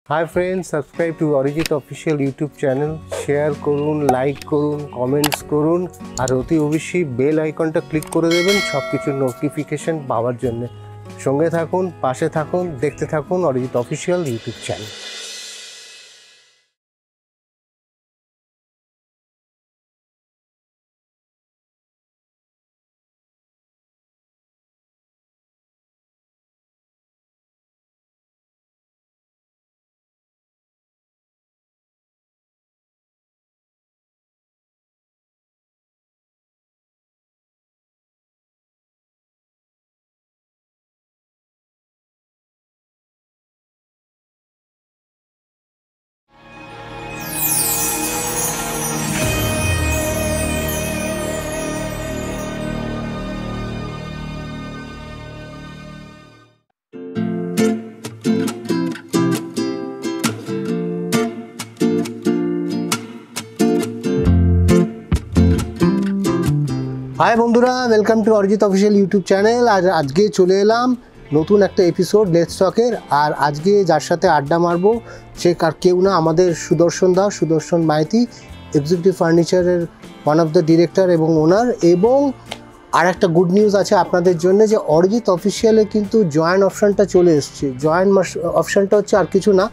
Hi friends, subscribe to Arijit official YouTube channel, share করুন, like করুন, comments করুন আর অতি অবশ্যই বেল আইকনটা ক্লিক করে দেবেন সবকিছুর নোটিফিকেশন পাওয়ার জন্য। সঙ্গে থাকুন, পাশে থাকুন, দেখতে থাকুন Arijit official YouTube channel. Hi বন্ধুরা, welcome to Arijit official YouTube channel. আজকে চলে এলাম নতুন একটা এপিসোড লেটস টকের। আর আজকে যার সাথে আড্ডা মারবো সে কেউ না, আমাদের সুদর্শন মাইতি, এক্সিকিউটিভ ফার্নিচারের ওয়ান অফ দ্য ডিরেক্টর এবং ওনার। এবং আর একটা গুড নিউজ আছে আপনাদের জন্য, যে অরিজিৎ অফিসিয়ালে কিন্তু জয়েন অপশানটা চলে এসছে। জয়েন অপশানটা হচ্ছে আর কিছু না,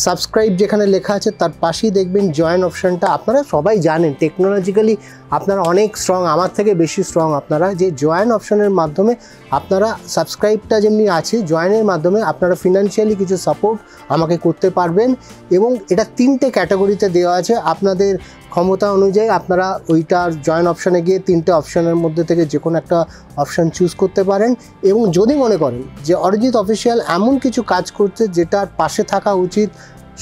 সাবস্ক্রাইব যেখানে লেখা আছে তার পাশেই দেখবেন জয়েন অপশানটা। আপনারা সবাই জানেন টেকনোলজিক্যালি আপনারা অনেক স্ট্রং, আমার থেকে বেশি স্ট্রং আপনারা, যে জয়েন অপশানের মাধ্যমে আপনারা সাবস্ক্রাইবটা যেমনি আছে, জয়েনের মাধ্যমে আপনারা ফিনান্সিয়ালি কিছু সাপোর্ট আমাকে করতে পারবেন। এবং এটা 3টে ক্যাটাগরিতে দেওয়া আছে, আপনাদের ক্ষমতা অনুযায়ী আপনারা ওইটার জয়েন অপশানে গিয়ে 3টে অপশানের মধ্যে থেকে যে কোনো একটা অপশান চুজ করতে পারেন। এবং যদি মনে করেন যে অরিজিৎ অফিসিয়াল এমন কিছু কাজ করছে যেটার পাশে থাকা উচিত,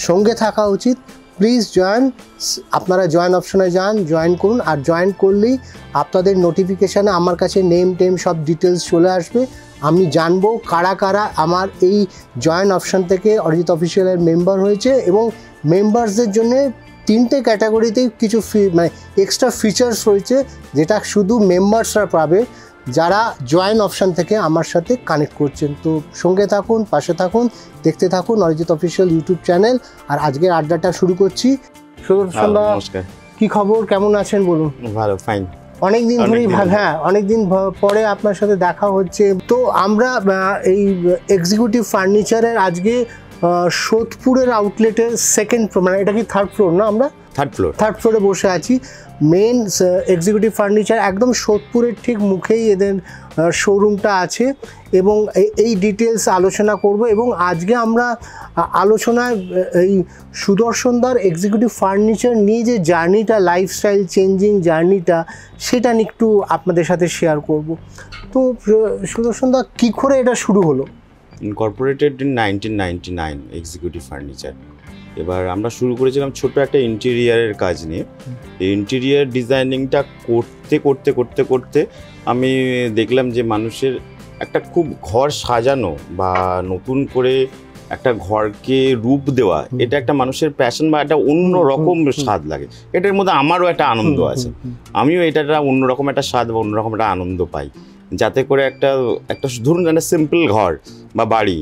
সঙ্গে থাকা উচিত, প্লিজ আপনারা জয়েন অপশানে যান, জয়েন করুন। আর জয়েন করলেই আপনাদের নোটিফিকেশানে আমার কাছে নেম টেম সব ডিটেলস চলে আসবে। আমি জানবো কারা কারা আমার এই জয়েন অপশান থেকে অরিজিৎ অফিসিয়ালের মেম্বার হয়েছে। এবং মেম্বার্সদের জন্যে 3টে ক্যাটাগরিতেই কিছু এক্সট্রা ফিচার্স রয়েছে, যেটা শুধু মেম্বার্সরা পাবে যারা জয়েন অপশান থেকে আমার সাথে কানেক্ট করছেন। তো সঙ্গে থাকুন, পাশে থাকুন, দেখতে থাকুন অরিজিৎ অফিসিয়াল ইউটিউব চ্যানেল। আর আজকের আড্ডাটা শুরু করছি। সুদর্শন দা, নমস্কার, কি খবর, কেমন আছেন বলুন? ভালো, ফাইন। অনেকদিন ধরেই, হ্যাঁ অনেকদিন পরে আপনার সাথে দেখা হচ্ছে। তো আমরা এই এক্সিকিউটিভ ফার্নিচারের আজকে সোদপুরের আউটলেটের সেকেন্ড ফ্লোর, মানে এটা কি থার্ড ফ্লোর না? আমরা থার্ড ফ্লোরে বসে আছি। মেন এক্সিকিউটিভ ফার্নিচার একদম সোদপুরের ঠিক মুখেই এদের শোরুমটা আছে। এবং এই ডিটেলস আলোচনা করব। এবং আজকে আমরা আলোচনায় এই সুদর্শনদার এক্সিকিউটিভ ফার্নিচার নিয়ে যে জার্নিটা, লাইফস্টাইল চেঞ্জিং জার্নিটা, সেটা নিয়ে একটু আপনাদের সাথে শেয়ার করব। তো সুদর্শনদা, কী করে এটা শুরু হলো? Incorporated in 1999 executive furniture. এবার আমরা শুরু করেছিলাম ছোট একটা ইন্টেরিয়ারের কাজ নিয়ে। এই ইন্টেরিয়ার ডিজাইনিংটা করতে করতে করতে করতে আমি দেখলাম যে মানুষের একটা খুব ঘর সাজানো বা নতুন করে একটা ঘরকে রূপ দেওয়া, এটা একটা মানুষের প্যাশন বা একটা অন্য রকম স্বাদ লাগে। এটার মধ্যে আমারও একটা আনন্দ আছে, আমিও এটা অন্যরকম একটা স্বাদ বা অন্যরকম একটা আনন্দ পাই। যাতে করে একটা ধরুন একটা সিম্পল ঘর বা বাড়ি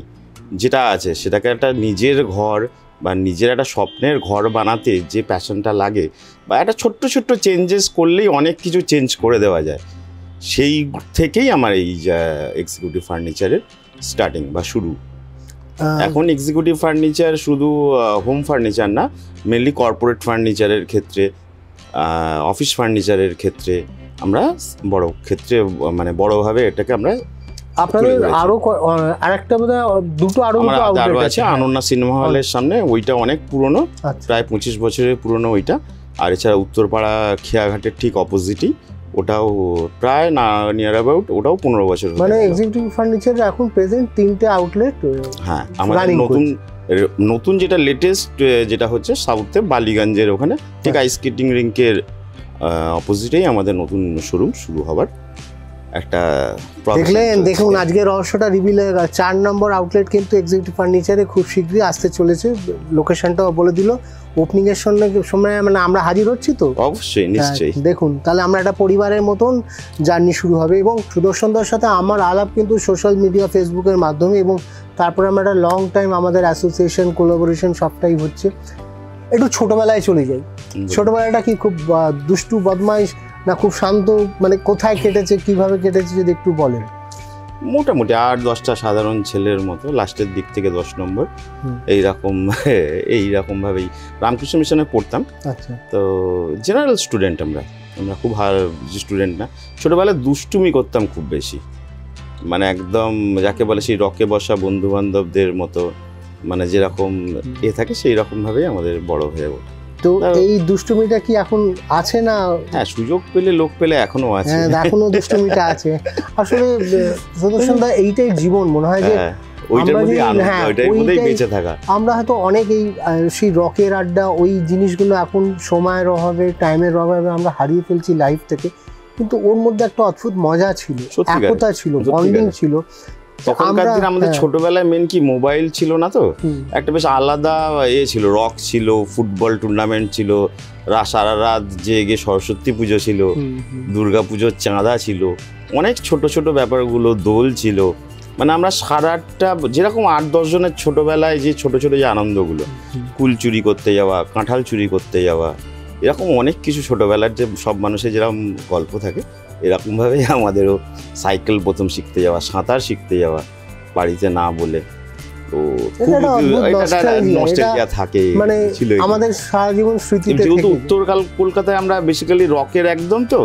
যেটা আছে, সেটাকে একটা নিজের ঘর বা নিজের একটা স্বপ্নের ঘর বানাতে যে প্যাশনটা লাগে, বা একটা ছোট্ট ছোট্ট চেঞ্জেস করলেই অনেক কিছু চেঞ্জ করে দেওয়া যায়, সেই থেকেই আমার এই এক্সিকিউটিভ ফার্নিচারের স্টার্টিং বা শুরু। এখন এক্সিকিউটিভ ফার্নিচার শুধু হোম ফার্নিচার না, মেনলি কর্পোরেট ফার্নিচারের ক্ষেত্রে, অফিস ফার্নিচারের ক্ষেত্রে আমরা বড়ভাবে এটাকে আমরা আপনাদের আরো আরেকটা বোধহয় দুটো আরো আছে আনন্না সিনেমা হলের সামনে, ওইটা অনেক পুরনো, প্রায় 25 বছরের পুরনো ওইটা। আর এছাড়া উত্তরপাড়া খেয়াঘাটের ঠিক অপোজিটই, ওটাও প্রায় নিয়ার অ্যাবাউট, ওটাও 15 বছর। মানে এক্সিকিউটিভ ফার্নিচার এখন প্রেজেন্ট 3টে আউটলেট। হ্যাঁ, আমাদের নতুন যেটা লেটেস্ট যেটা হচ্ছে সাউথে বালিগঞ্জের ওখানে ঠিক আইস স্কেটিং রিঙ্কের অপোজিটেই আমাদের নতুন শোরুম শুরু হবার। একটা দেখলেন, দেখুন আজকে রহস্যটা রিভিল হয়ে গেল। 4 নম্বর আউটলেট কিন্তু এক্সিকিউটিভ ফার্নিচারে খুব শীঘ্রই আসতে চলেছে, লোকেশনটাও বলে দিল। ওপেনিং এর সময় মানে আমরা হাজির হচ্ছি তো অবশ্যই, নিশ্চয়ই। দেখুন তাহলে আমরা একটা পরিবারের মতন জার্নি শুরু হবে। এবং সুদর্শন দার সাথে আমার আলাপ কিন্তু সোশ্যাল মিডিয়া, ফেসবুকের মাধ্যমে, এবং তারপরে আমরা একটা লং টাইম আমাদের অ্যাসোসিয়েশন, কোলাবোরেশন সবটাই হচ্ছে। একটু ছোটবেলায় চলে যাই। ছোটবেলাটা কি খুব দুষ্টু বদমাইশ না খুব শান্ত, মানে কোথায় কেটেছে, কিভাবে কেটেছে যদি একটু বলেন? মোটামুটি 8-10টা সাধারণ ছেলের মতো, লাস্টের দিক থেকে 10 নম্বর এইরকম ভাবেই রামকৃষ্ণ মিশনে পড়তাম। আচ্ছা। তো জেনারেল স্টুডেন্ট আমরা খুব ভালো স্টুডেন্ট না। ছোটোবেলায় দুষ্টুমি করতাম খুব বেশি, মানে একদম যাকে বলে সেই রকে বসা বন্ধু বান্ধবদের মতো, মানে যেরকম থাকে সেই রকমভাবেই আমাদের বড় হয়ে ওঠে। তো এই দুষ্টুমিটা কি এখন আছে না? হ্যাঁ, সুযোগ পেলে, লোক পেলে এখনো আছে। হ্যাঁ, এখনো দুষ্টুমিটা আছে। আসলে সুদর্শন দা এইটাই জীবন মনে হয় যে বেঁচে থাকা। আমরা হয়তো অনেক এই সেই রকের আড্ডা, ওই জিনিসগুলো এখন সময়ের অভাবে, টাইমের অভাবে আমরা হারিয়ে ফেলছি লাইফ থেকে। কিন্তু ওর মধ্যে একটা অদ্ভুত মজা ছিল, একতা ছিল, বন্ডিং ছিল। তখনকার দিনে আমাদের ছোটবেলায় মেন কি মোবাইল ছিল না, তো একটা বেশ আলাদা ছিল। রক ছিল, ফুটবল টুর্নামেন্ট ছিল, সারা রাত জেগে সরস্বতী পুজো ছিল, দুর্গা পুজোর চাঁদা ছিল, অনেক ছোট ছোট ব্যাপারগুলো, দোল ছিল। মানে আমরা সারাটা যেরককম 8-10 জনের ছোটবেলায় যে ছোট ছোট যে আনন্দগুলো, কুল চুরি করতে যাওয়া, কাঁঠাল চুরি করতে যাওয়া, এরকম অনেক কিছু ছোটবেলার যে সব মানুষের যেরকম গল্প থাকে, এরকমভাবেই আমাদেরও সাইকেল প্রথম শিখতে যাওয়া, সাঁতার শিখতে যাওয়া বাড়িতে না বলে। তো নস্টালজিয়া থাকে, মানে আমাদের সারা জীবন স্মৃতিতে। যেহেতু উত্তর কলকাতায় আমরা বেসিক্যালি রকের একদম, তো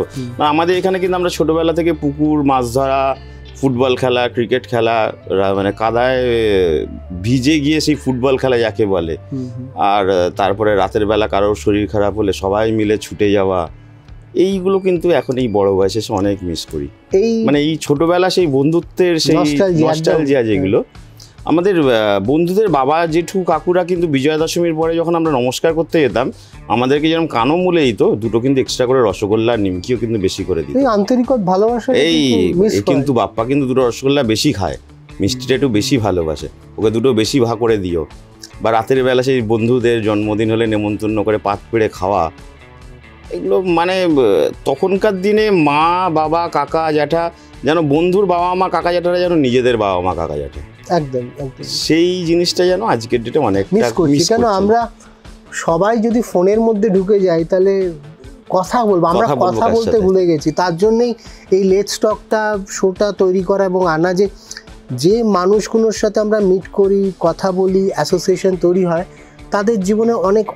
আমাদের এখানে কিন্তু আমরা ছোটবেলা থেকে পুকুর, মাছ ধরা, ফুটবল খেলা, ক্রিকেট খেলা, মানে কাদায় ভিজে গিয়ে সেই ফুটবল খেলা যাকে বলে, আর তারপরে রাতের বেলা কারোর শরীর খারাপ হলে সবাই মিলে ছুটে যাওয়া, এইগুলো কিন্তু এখন এই বড় বয়সে এসে অনেক মিস করি। মানে এই ছোটবেলা সেই বন্ধুত্বের সেই নস্টালজিয়া যেগুলো আমাদের বন্ধুদের বাবা, জেঠু, কাকুরা কিন্তু বিজয়া দশমীর পরে যখন আমরা নমস্কার করতে যেতাম, আমাদেরকে যেরকম কানও মুলেই তো দুটো কিন্তু এক্সট্রা করে রসগোল্লা, নিমকিও কিন্তু বেশি করে দিত। আন্তরিক ভালোবাসা কিন্তু বাপ্পা কিন্তু দুটো রসগোল্লা বেশি খায়, মিষ্টিটা একটু বেশি ভালোবাসে, ওকে দুটো বেশি ভাগ করে দিও। বা রাতের বেলা সেই বন্ধুদের জন্মদিন হলে নেমন্তন্ন করে পাত পেড়ে খাওয়া, এগুলো মানে তখনকার দিনে মা, বাবা, কাকা, জ্যাঠা যেন বন্ধুর বাবা মা, কাকা জ্যাঠারা যেন নিজেদের বাবা মা, কাকা জ্যাঠা, একদম সেই জিনিসটা যেন আজকের ডেটে অনেক মিস করছি। কেন আমরা সবাই যদি ফোনের মধ্যে ঢুকে যাই তাহলে কথা বলবো, আমরা কথা বলতে ভুলে গেছি। তার জন্যই এই লেটস টকটা, শোটা তৈরি করা এবং আনা, যে মানুষগুলোর সাথে আমরা মিট করি, কথা বলি, অ্যাসোসিয়েশন তৈরি হয়, তাদের জীবনে অনেক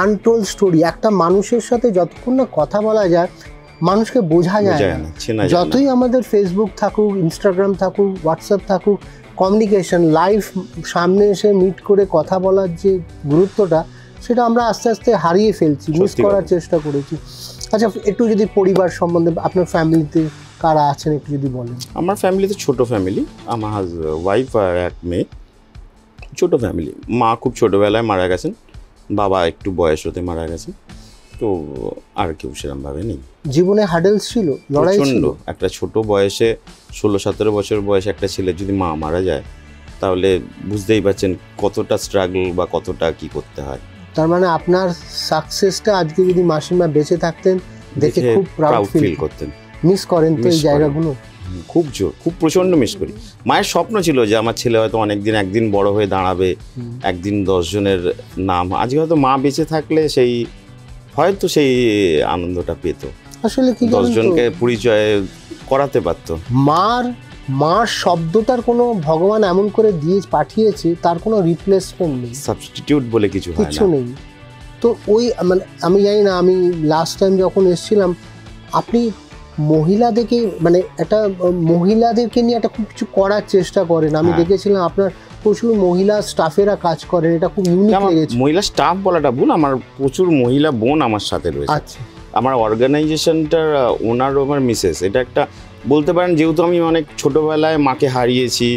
আনটোল্ড স্টোরি। একটা মানুষের সাথে যতক্ষণ না কথা বলা যায়, মানুষকে বোঝা যায় না। যতই আমাদের ফেসবুক থাকুক, ইনস্টাগ্রাম থাকুক, হোয়াটসঅ্যাপ থাকুক, কমিউনিকেশন, লাইভ সামনে এসে মিট করে কথা বলার যে গুরুত্বটা, সেটা আমরা আস্তে আস্তে হারিয়ে ফেলছি, মিস করার চেষ্টা করেছি। আচ্ছা, একটু যদি পরিবার সম্বন্ধে, আপনার ফ্যামিলিতে কারা আছেন একটু যদি বলেন। আমার ফ্যামিলিতে ছোট ফ্যামিলি, আমার ওয়াইফ আর এক মেয়ে, ছোট ফ্যামিলি। মা খুব ছোটোবেলায় মারা গেছেন, বাবা একটু বয়স হতে মারা গেছেন, তো আর কেউ সেরকমভাবে নেই। জীবনে হার্ডেলস ছিল, লড়াই ছিল। একটা ছোট বয়সে 16-17 বছর বয়সে একটা ছেলে যদি মা মারা যায়, তাহলে বুঝতেই পারছেন কতটা স্ট্রাগল বা কতটা কি করতে হয়। তার মানে আপনার সাকসেসটা আজকে যদি মাসিমা বেঁচে থাকতেন দেখে খুব প্রাউড ফিল করতেন। মিস করেন তো এই জায়গাগুলো? খুব প্রচণ্ড মিস করি। মায়ের স্বপ্ন ছিল যে আমার ছেলে হয়তো একদিন বড় হয়ে দাঁড়াবে, একদিন 10 জনের নাম, আজকে হয়তো মা বেঁচে থাকলে হয়তো সেই আনন্দটা পেত, আসলে কি 10 জনকে পরিচয় করাতে পারতো। মার শব্দটার কোনো ভগবান এমন করে দিয়ে পাঠিয়েছে, তার কোনো রিপ্লেসমেন্ট নেই, সাবস্টিটিউট বলে কিছু নেই। তো ওই মানে আমি জানি না, আমি লাস্ট টাইম যখন এসেছিলাম, আপনি মহিলাদেরকে, মানে একটা মহিলাদেরকে নিয়ে একটা খুব কিছু করার চেষ্টা করেন। আমি দেখেছিলাম আপনার প্রচুর মহিলা স্টাফেরা কাজ করেন, এটা খুব ইউনিক লেগেছে। মহিলা স্টাফ বলাটা ভুল, আমার প্রচুর মহিলা বোন আমার সাথে রয়েছে। আচ্ছা, আমার অর্গানাইজেশনটার ওনার আমার মিসেস, এটা একটা বলতে পারেন, যেহেতু আমি অনেক ছোটোবেলায় মাকে হারিয়েছি,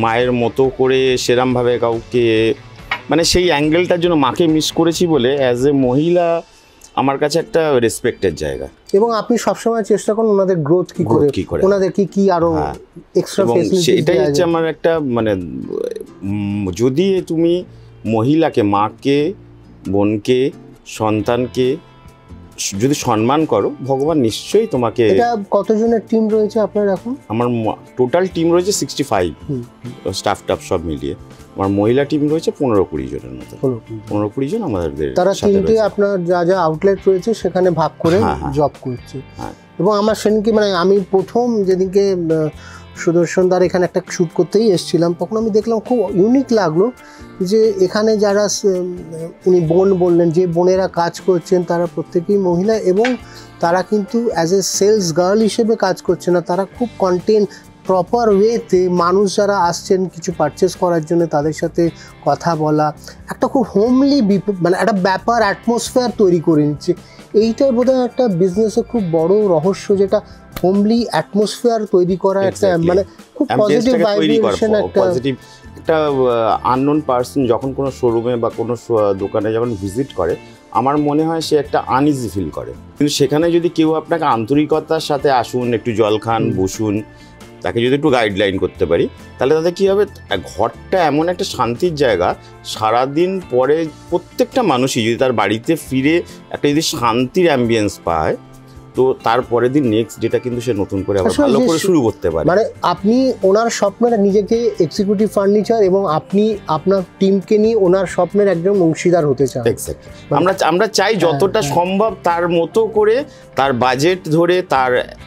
মায়ের মতো করে সেরমভাবে কাউকে, মানে সেই অ্যাঙ্গেলটার জন্য মাকে মিস করেছি বলে অ্যাজ এ মহিলা আমার কাছে একটা রেসপেক্টের জায়গা। এবং আপনি সবসময় চেষ্টা করুন ওনাদের গ্রোথ কি করে, ওনাদের কি আরো এক্সট্রা ফ্যাসিলিটি। এটাই হচ্ছে আমার একটা মানে, যদি তুমি মহিলাকে, মাকে, বোনকে, সন্তানকে যদি সম্মান করো, ভগবান নিশ্চয়ই তোমাকে। এটা কতজনের টিম রয়েছে আপনার এখন? আমার টোটাল টিম রয়েছে 65, স্টাফ টাফ সব মিলিয়ে। আমার মহিলা টিম রয়েছে 15-20 জনের মতো, 15-20 জন আমাদের। তারা তিনটে আপনার যা আউটলেট রয়েছে সেখানে ভাগ করে জব করছে। এবং আমার সেদিনকে মানে আমি প্রথম যেদিনকে সুদর্শন দার এখানে একটা শ্যুট করতেই এসেছিলাম, তখন আমি দেখলাম খুব ইউনিক লাগলো যে এখানে যারা উনি বোন বললেন, যে বোনেরা কাজ করছেন তারা প্রত্যেকেই মহিলা, এবং তারা কিন্তু অ্যাজ এ সেলস গার্ল হিসেবে কাজ করছে না, তারা খুব কন্টেন্ট প্রপার ওয়েতে মানুষ যারা আসছেন কিছু পারচেস করার জন্য তাদের সাথে কথা বলা, একটা খুব হোমলি মানে একটা ব্যাপার অ্যাটমসফিয়ার তৈরি করে নিচ্ছে। এইটাই বোধহয় একটা বিজনেসের খুব বড় রহস্য, যেটা হোমলি অ্যাটমসফিয়ার তৈরি করা, একটা মানে খুব পজিটিভ ভাইব্রেশন, একটা আননোন পার্সন যখন কোনো শোরুমে বা কোনো দোকানে যখন ভিজিট করে, আমার মনে হয় সে একটা আনইজি ফিল করে। কিন্তু সেখানে যদি কেউ আপনাকে আন্তরিকতার সাথে আসুন, একটু জল খান, বসুন, তাকে যদি একটু গাইডলাইন করতে পারি, তাহলে তাদের কী হবে, ঘরটা এমন একটা শান্তির জায়গা, সারাদিন পরে প্রত্যেকটা মানুষই যদি তার বাড়িতে ফিরে একটা যদি শান্তির অ্যাম্বিয়েন্স পায়, তো তারপরের দিন নেক্সট ডেটা কিন্তু সে নতুন করে আবার ভালো করে শুরু করতে পারে। মানে আপনি ওনার স্বপ্নের নিজেকে এক্সিকিউটিভ ফার্নিচার এবং আপনি আপনার টিমকে নিয়ে ওনার স্বপ্নের একদম অংশীদার হতে চান। এক্স্যাক্টলি, আমরা চাই যতটা সম্ভব তার মতো করে, তার বাজেট ধরে,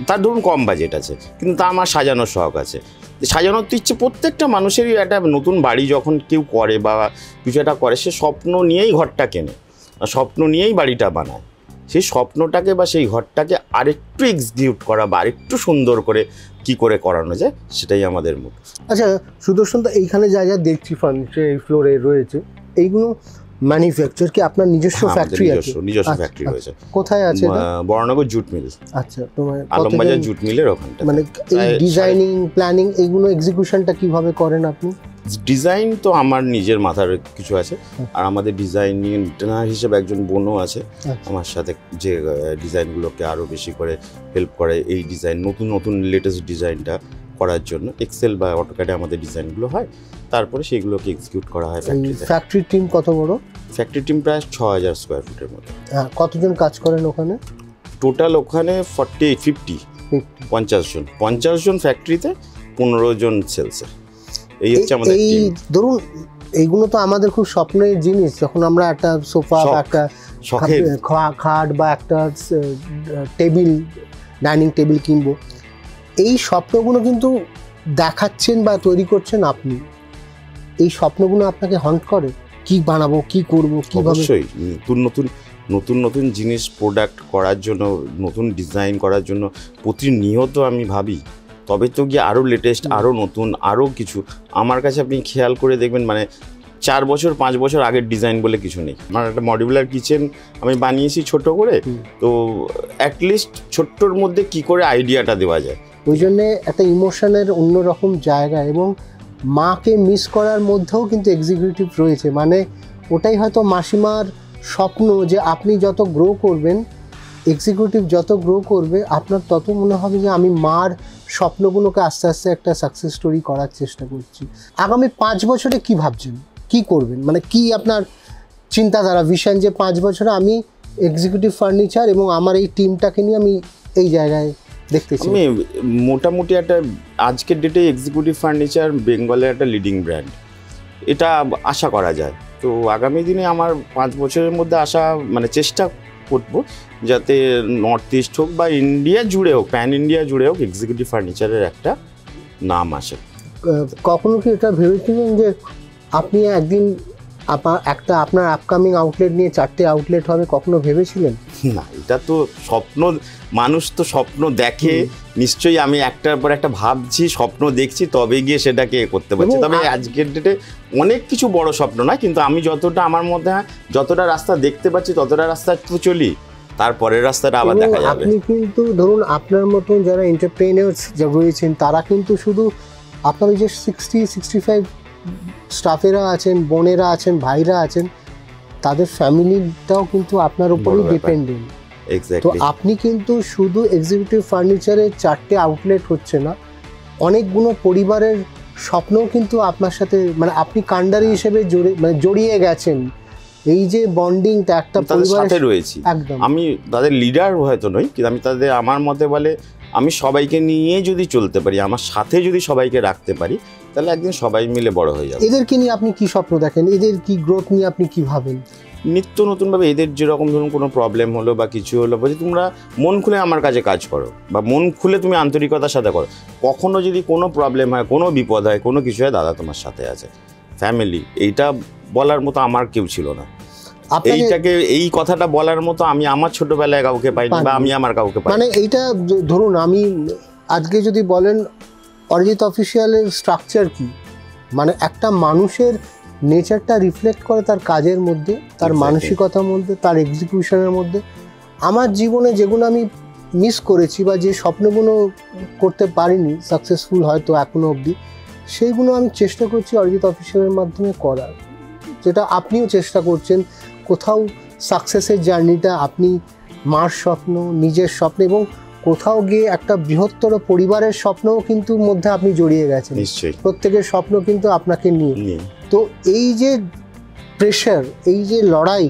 তার ধরুন কম বাজেট আছে কিন্তু তা আমার সাজানোর শখ আছে, সাজানোর তো ইচ্ছে প্রত্যেকটা মানুষেরই। একটা নতুন বাড়ি যখন কেউ করে বা কিছু একটা করে, সে স্বপ্ন নিয়েই ঘরটা কেনে, স্বপ্ন নিয়েই বাড়িটা বানায়। সেই স্বপ্নটাকে বা সেই ঘরটাকে আরেকটু এক্সিকিউট করা বা আরেকটু সুন্দর করে কি করে করানো যায়, সেটাই আমাদের মুখ। আচ্ছা সুদর্শন, তো এইখানে যা দেখছি ফার্নিচার এই ফ্লোরে রয়েছে, এইগুলো ম্যানুফ্যাকচার কি আপনার নিজস্ব ফ্যাক্টরি আছে? নিজস্ব ফ্যাক্টরি রয়েছে। কোথায় আছে? Baranagar jute mill. আচ্ছা, তোমার আলমবাজার জুট মিলের ওখানটা। মানে এই ডিজাইনিং, প্ল্যানিং, এইগুলো এক্সিকিউশনটা কিভাবে করেন আপনি? ডিজাইন তো আমার নিজের মাথার কিছু আছে, আর আমাদের ডিজাইনিং হিসেবে একজন বোনও আছে আমার সাথে, যে ডিজাইনগুলোকে আরও বেশি করে হেল্প করে, এই ডিজাইন নতুন লেটেস্ট ডিজাইনটা করার জন্য। এক্সেল বা অটোক্যাডে আমাদের ডিজাইনগুলো হয়, তারপরে সেগুলোকে এক্সিকিউট করা হয় ফ্যাক্টরিতে। ফ্যাক্টরি টিম কত বড়? ফ্যাক্টরি টিম প্রায় 6000 স্কোয়ার ফুটের মতো। কতজন কাজ করেন ওখানে? টোটাল ওখানে 50 জন ফ্যাক্টরিতে, 15 জন সেলসে। এই হচ্ছে আমাদের টিম। ধরুন এইগুলো তো আমাদের খুব স্বপ্নের জিনিস, যখন আমরা একটা সোফা, একটা খাট বা একটা টেবিল, ডাইনিং টেবিল কিনবো, এই স্বপ্নগুলো কিন্তু দেখাচ্ছেন বা তৈরি করছেন আপনি। এই স্বপ্নগুলো আপনাকে হন্ট করে, কি বানাবো, কি করব, কিভাবে? অবশ্যই নতুন জিনিস প্রোডাক্ট করার জন্য, নতুন ডিজাইন করার জন্য প্রতিনিয়ত আমি ভাবি, তবে তো গিয়ে আরও লেটেস্ট, আরও নতুন, আরও কিছু। আমার কাছে আপনি খেয়াল করে দেখবেন, মানে 4 বছর 5 বছর আগের ডিজাইন বলে কিছু নেই। আমার একটা মডিউলার কিচেন আমি বানিয়েছি ছোট করে, তো অ্যাটলিস্ট ছোট্টর মধ্যে কি করে আইডিয়াটা দেওয়া যায়, ওই জন্যে একটা ইমোশনের অন্যরকম জায়গা, এবং মাকে মিস করার মধ্যেও কিন্তু এক্সিকিউটিভ রয়েছে। মানে ওটাই হয়তো মাসিমার স্বপ্ন, যে আপনি যত গ্রো করবেন, এক্সিকিউটিভ যত গ্রো করবে, আপনার তত মনে হবে যে আমি মার স্বপ্নগুলোকে আস্তে আস্তে একটা সাকসেস স্টোরি করার চেষ্টা করছি। আগামী 5 বছরে কি ভাবছেন, কি করবেন, মানে কি আপনার চিন্তাধারা, ভিশন, যে 5 বছরে আমি এক্সিকিউটিভ ফার্নিচার এবং আমার এই টিমটাকে নিয়ে আমি এই জায়গায় দেখতেছি? আমি মোটামুটি একটা আজকের ডেটে এক্সিকিউটিভ ফার্নিচার বেঙ্গলের একটা লিডিং ব্র্যান্ড, এটা আশা করা যায়। তো আগামী দিনে আমার 5 বছরের মধ্যে আশা, মানে চেষ্টা করব যাতে নর্থ ইস্ট হোক বা ইন্ডিয়া জুড়ে হোক, প্যান ইন্ডিয়া জুড়ে হোক, এক্সিকিউটিভ ফার্নিচারের একটা নাম আসে। কখনো কি এটা ভেবেছিলেন যে আপনি একদিন আপনার আপকামিং আউটলেট নিয়ে 4টে আউটলেট হবে, কখনো ভেবেছিলেন? না, এটা তো স্বপ্ন, মানুষ তো স্বপ্ন দেখে, নিশ্চয়ই আমি একটার পর একটা ভাবছি, স্বপ্ন দেখছি, তবে গিয়ে সেটাকে করতে পারছি। তবে আজকের ডেটে অনেক কিছু বড় স্বপ্ন না, কিন্তু আমি যতটা আমার মধ্যে যতটা রাস্তা দেখতে পাচ্ছি, ততটা রাস্তা একটু চলি, তারপরের রাস্তাটা আবার দেখা যাবে। আপনি কিন্তু ধরুন আপনার মতন যারা এন্টারপ্রেনার্স রয়েছেন, তারা কিন্তু শুধু আপনার যে 60-65 স্টাফেরা আছেন, বোনেরা আছেন, ভাইরা আছেন, তাদের ফ্যামিলিটাও কিন্তু আপনার উপরেই ডিপেন্ডেন্ট। তো এক্স্যাক্টলি আপনি কিন্তু শুধু এক্সিকিউটিভ ফার্নিচারের 4টে আউটলেট হচ্ছে না, অনেকগুলো পরিবারের স্বপ্নও কিন্তু আপনার সাথে, মানে আপনি কাণ্ডারি হিসেবে জড়িয়ে গেছেন। এই যে বন্ডিংটা একটা তাদের পরিবারের সাথে রয়েছি, একদম আমি তাদের লিডার হয়তো নই, কিন্তু আমি তাদের, আমার মতে বলে আমি সবাইকে নিয়ে যদি চলতে পারি, আমার সাথে যদি সবাইকে রাখতে পারি, তাহলে একদিন সবাই মিলে বড় হয়ে যাবে। এদেরকে নিয়ে আপনি কি স্বপ্ন দেখেন, এদের কি গ্রোথ নিয়ে আপনি কি ভাবেন? নিত্য নতুনভাবে এদের যেরকম ধরুন কোনো প্রবলেম হলো বা কিছু হলো, বলছি তোমরা মন খুলে আমার কাছে কাজ করো, বা মন খুলে তুমি আন্তরিকতার সাথে করো। কখনো যদি কোনো প্রবলেম হয়, কোনো বিপদ হয়, কোনো কিছু হয়, দাদা তোমার সাথে আছে। ফ্যামিলি, এইটা বলার মতো আমার কেউ ছিল না। এইটাকে, এই কথাটা বলার মতো আমি আমার ছোটবেলায় কাউকে পাইনি, বা আমি আমার কাউকে পাইনি। মানে এইটা ধরুন, আমি আজকে যদি বলেন অরিজিৎ অফিসিয়ালের স্ট্রাকচার কি, মানে একটা মানুষের নেচারটা রিফ্লেক্ট করে তার কাজের মধ্যে, তার মানসিকতার মধ্যে, তার এক্সিকিউশনের মধ্যে। আমার জীবনে যেগুলো আমি মিস করেছি বা যে স্বপ্নগুলো করতে পারিনি সাকসেসফুল হয়তো এখনো অবধি, সেইগুলো আমি চেষ্টা করছি অরিজিৎ অফিসিয়ালের মাধ্যমে করার, যেটা আপনিও চেষ্টা করছেন। কোথাও সাকসেসের জার্নিটা আপনি মার স্বপ্ন, নিজের স্বপ্ন এবং কোথাও গিয়ে একটা বৃহত্তর পরিবারের স্বপ্নও কিন্তু মধ্যে আপনি জড়িয়ে গেছেন। নিশ্চয়ই, প্রত্যেকের স্বপ্ন কিন্তু আপনাকে নিয়ে। তো এই যে প্রেশার, এই যে লড়াই,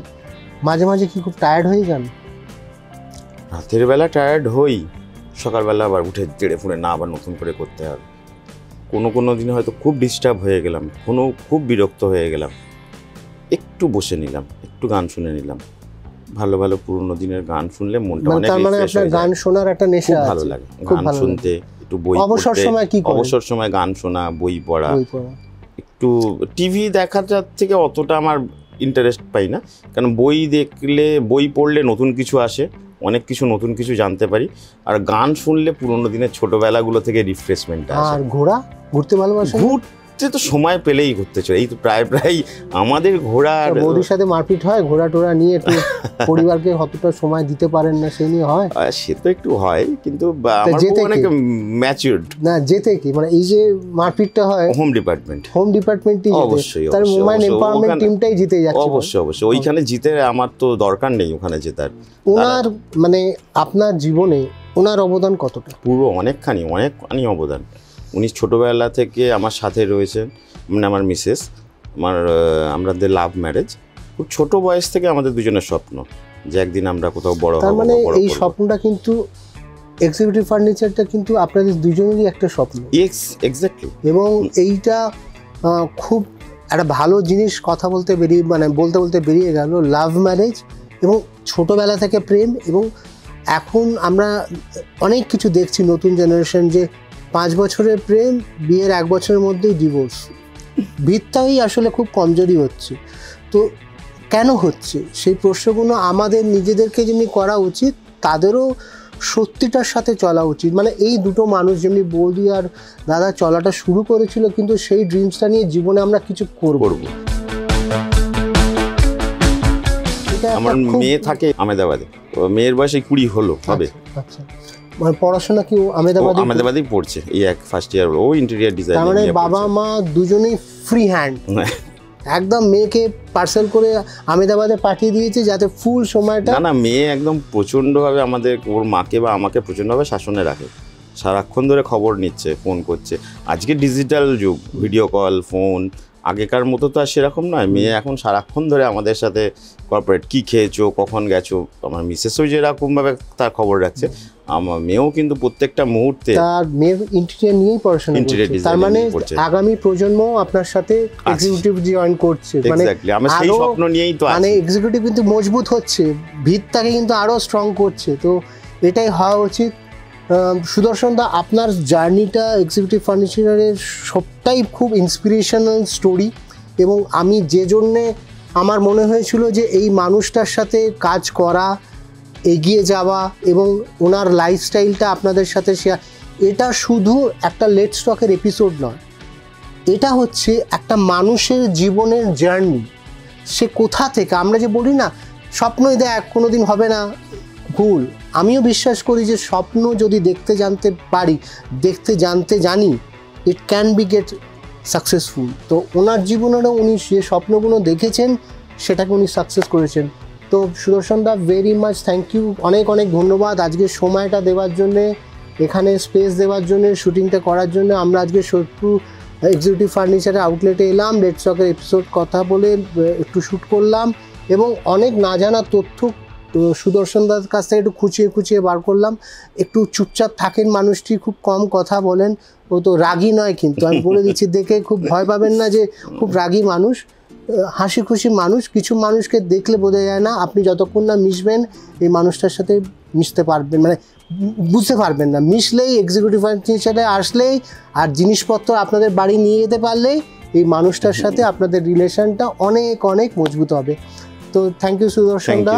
মাঝে মাঝে কি খুব টায়ার্ড হয়ে যান? রাতের বেলা টায়ার্ড হই, সকালবেলা আবার উঠে তেড়ে ফুড়ে না আবার নতুন করে করতে হবে। কোনো দিন হয়তো খুব ডিস্টার্ব হয়ে গেলাম, খুব বিরক্ত হয়ে গেলাম, একটু বসে নিলাম, একটু গান শুনে নিলাম। ভালো ভালো পুরোনো দিনের গান শুনলে মনটা অনেক তার মানে আপনার গান শোনার একটা নেশা আছে? ভালো লাগে গান শুনতে, একটু বই পড়তে। অবসর সময় কি করেন? অবসর সময় গান শোনা, বই পড়া। একটু টিভি দেখাটার থেকে অতটা আমার ইন্টারেস্ট পাই না, কারণ বই পড়লে নতুন কিছু আসে, অনেক কিছু নতুন কিছু জানতে পারি। আর গান শুনলে পুরোনো দিনের ছোটবেলাগুলো থেকে রিফ্রেশমেন্ট আসে। আর ঘুরতে ভালোবাসেন? ঘুরতে তো সময় পেলেই ঘুরতে চলে, এই তো প্রায় আমাদের ঘোরার। বৌদির সাথে মারপিট হয় ঘোরা টোরা নিয়ে? একটু পরিবারকে কতটা সময় দিতে পারেন না, সেই নিয়ে হয়? সে তো একটু হয়, কিন্তু অনেক ম্যাচিউরড না। যেতে কি মানে এই যে মারপিটটা হয়, হোম ডিপার্টমেন্টই অবশ্যই, তার মোবাইল এম্পাওয়ারমেন্ট টিমটাই জিতে যাচ্ছে। অবশ্যই ওইখানে জিতে আমার তো দরকার নেই ওখানে জেতার। ওনার মানে আপনার জীবনে ওনার অবদান কতটা? পুরো অনেকখানি অবদান। উনি ছোটোবেলা থেকে আমার সাথে রয়েছেন, মানে আমার মিসেস, আমাদের লাভ ম্যারেজ। খুব ছোট বয়স থেকে আমাদের দুজনের স্বপ্ন যে একদিন আমরা কোথাও বড় হব। তার মানে এই স্বপ্নটা কিন্তু এক্সিকিউটিভ ফার্নিচারটা কিন্তু আপনাদের দুজনেরই একটা স্বপ্ন। এক্স্যাক্টলি। এবং এইটা খুব একটা ভালো জিনিস কথা বলতে বেরিয়ে গেল, লাভ ম্যারেজ এবং ছোটোবেলা থেকে প্রেম। এবং এখন আমরা অনেক কিছু দেখছি নতুন জেনারেশন, যে 5 বছরের প্রেম, বিয়ের 1 বছরের মধ্যেই ডিভোর্স। ভিতটাই আসলে খুব কমজোরি হচ্ছে। তো কেন হচ্ছে সেই প্রশ্নগুলো আমাদের নিজেদেরকে যেমনি করা উচিত, তাদেরও সত্যিটার সাথে চলা উচিত। মানে এই দুটো মানুষ যেমনি বৌদি আর দাদা চলাটা শুরু করেছিল, কিন্তু সেই ড্রিমসটা নিয়ে জীবনে আমরা কিছু করব। আমার মেয়ে থাকে আহমেদাবাদে, মেয়ের বয়স 20 হলো হবে। আচ্ছা, মানে পড়াশোনা কি আহমেদাবাদেই পড়ছে, এই ফার্স্ট ইয়ার, ও ইন্টেরিয়র ডিজাইন। মানে বাবা মা দুজনেই ফ্রি হ্যান্ড, একদম মেয়েকে পার্সেল করে আহমেদাবাদে পাঠিয়ে দিয়েছে যাতে ফুল সময়টা। না, মেয়ে একদম প্রচণ্ডভাবে ওর মাকে বা আমাকে প্রচণ্ডভাবে শাসনে রাখে, সারাক্ষণ ধরে খবর নিচ্ছে, ফোন করছে। আজকে ডিজিটাল যুগ, ভিডিও কল, ফোন। আগেকার মতো তো আর সেরকম নয়। মেয়ে এখন সারাক্ষণ ধরে আমাদের সাথে কর্পোরেট, কি খেয়েছো, কখন গেছো। আমার মিসেসও যেরকমভাবে তার খবর রাখছে, আমার মেয়েও কিন্তু প্রত্যেকটা মুহূর্তে। তার মেয়ের ইন্টেরিয়র নিয়েই পড়াশোনা করছে। তার মানে আগামী প্রজন্ম আপনার সাথে এক্সিকিউটিভ জয়েন করছে। মানে আমি সেই স্বপ্ন নিয়েই তো আছি। মানে এক্সিকিউটিভ কিন্তু মজবুত হচ্ছে, ভিতটাকে কিন্তু আরো স্ট্রং করছে। তো এটাই হওয়া উচিত। সুদর্শন দা, আপনার জার্নিটা এক্সিকিউটিভ ফার্নিচারের সবটাই খুব ইন্সপিরেশনাল স্টোরি। এবং আমি যে জন্যে আমার মনে হয়েছিল যে এই মানুষটার সাথে কাজ করা, এগিয়ে যাওয়া এবং ওনার লাইফস্টাইলটা আপনাদের সাথে শেয়ার, এটা শুধু একটা লেটস টকের এপিসোড নয়, এটা হচ্ছে একটা মানুষের জীবনের জার্নি। সে কোথা থেকে, আমরা যে বলি না স্বপ্নই দেখ কোনোদিন হবে না, ভুল। আমিও বিশ্বাস করি যে স্বপ্ন যদি দেখতে জানি, it can be get successful. তো ওনার জীবনেরও উনি যে স্বপ্নগুলো দেখেছেন সেটাকে উনি সাকসেস করেছেন। তো Sudarshan da very much thank you, অনেক অনেক ধন্যবাদ আজকে সময়টা দেওয়ার জন্যে, এখানে স্পেস দেওয়ার জন্যে, শ্যুটিংটা করার জন্য। আমরা আজকে সোদপুর এক্সিকিউটিভ ফার্নিচারের আউটলেটে এলাম, লেটস টকের এপিসোড কথা বলে একটু শ্যুট করলাম এবং অনেক না জানা তথ্য সুদর্শন দার কাছ থেকে একটু খুঁচিয়ে খুঁচিয়ে বার করলাম। একটু চুপচাপ থাকেন মানুষটি, খুব কম কথা বলেন, ও তো রাগী নয় কিন্তু, আমি বলে দিচ্ছি, দেখে খুব ভয় পাবেন না যে খুব রাগী মানুষ, হাসি খুশি মানুষ। কিছু মানুষকে দেখলে বোঝা যায় না, আপনি যতক্ষণ না মিশবেন এই মানুষটার সাথে মিশতে পারবেন, মানে বুঝতে পারবেন না। মিশলেই, এক্সিকিউটিভ ফার্নিচারে আসলেই আর জিনিসপত্র আপনাদের বাড়ি নিয়ে যেতে পারলেই এই মানুষটার সাথে আপনাদের রিলেশনটা অনেক অনেক মজবুত হবে। তো থ্যাংক ইউ সুদর্শন দা,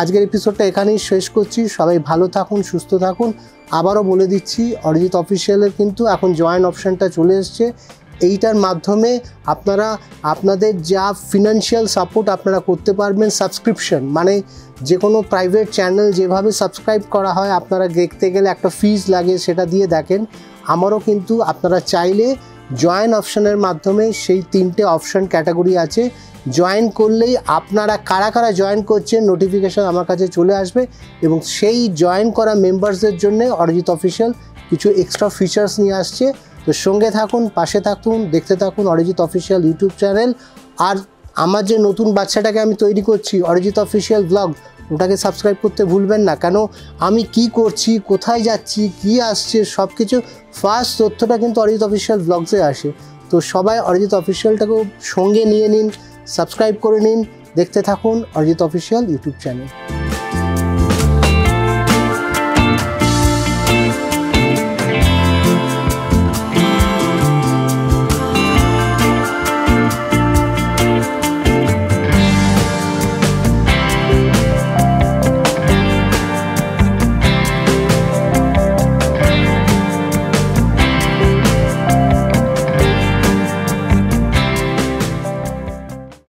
আজকের এপিসোডটা এখানেই শেষ করছি। সবাই ভালো থাকুন, সুস্থ থাকুন। আবারও বলে দিচ্ছি, অরিজিৎ অফিসিয়ালের কিন্তু এখন জয়েন অপশানটা চলে এসছে। এইটার মাধ্যমে আপনারা আপনাদের যা ফিনান্সিয়াল সাপোর্ট আপনারা করতে পারবেন, সাবস্ক্রিপশন মানে যে কোনো প্রাইভেট চ্যানেল যেভাবে সাবস্ক্রাইব করা হয় আপনারা দেখতে গেলে একটা ফিজ লাগে, সেটা দিয়ে দেখেন। আমারও কিন্তু আপনারা চাইলে জয়েন অপশানের মাধ্যমে সেই 3টে অপশান ক্যাটাগরি আছে, জয়েন করলেই আপনারা কারা কারা জয়েন করছেন নোটিফিকেশান আমার কাছে চলে আসবে এবং সেই জয়েন করা মেম্বার্সদের জন্য অরিজিৎ অফিসিয়াল কিছু এক্সট্রা ফিচার্স নিয়ে আসছে। তো সঙ্গে থাকুন, পাশে থাকুন, দেখতে থাকুন অরিজিৎ অফিসিয়াল ইউটিউব চ্যানেল। আর আমার যে নতুন বাচ্চাটাকে আমি তৈরি করছি অরিজিৎ অফিসিয়াল ব্লগ, ওটাকে সাবস্ক্রাইব করতে ভুলবেন না, কেন আমি কি করছি, কোথায় যাচ্ছি, কি আসছে, সব কিছু ফার্স্ট তথ্যটা কিন্তু অরিজিৎ অফিসিয়াল ব্লগসে আসে। তো সবাই অরিজিৎ অফিসিয়ালটাকেও সঙ্গে নিয়ে নিন, সাবস্ক্রাইব করে নিন, দেখতে থাকুন অরিজিৎ অফিসিয়াল ইউটিউব চ্যানেল।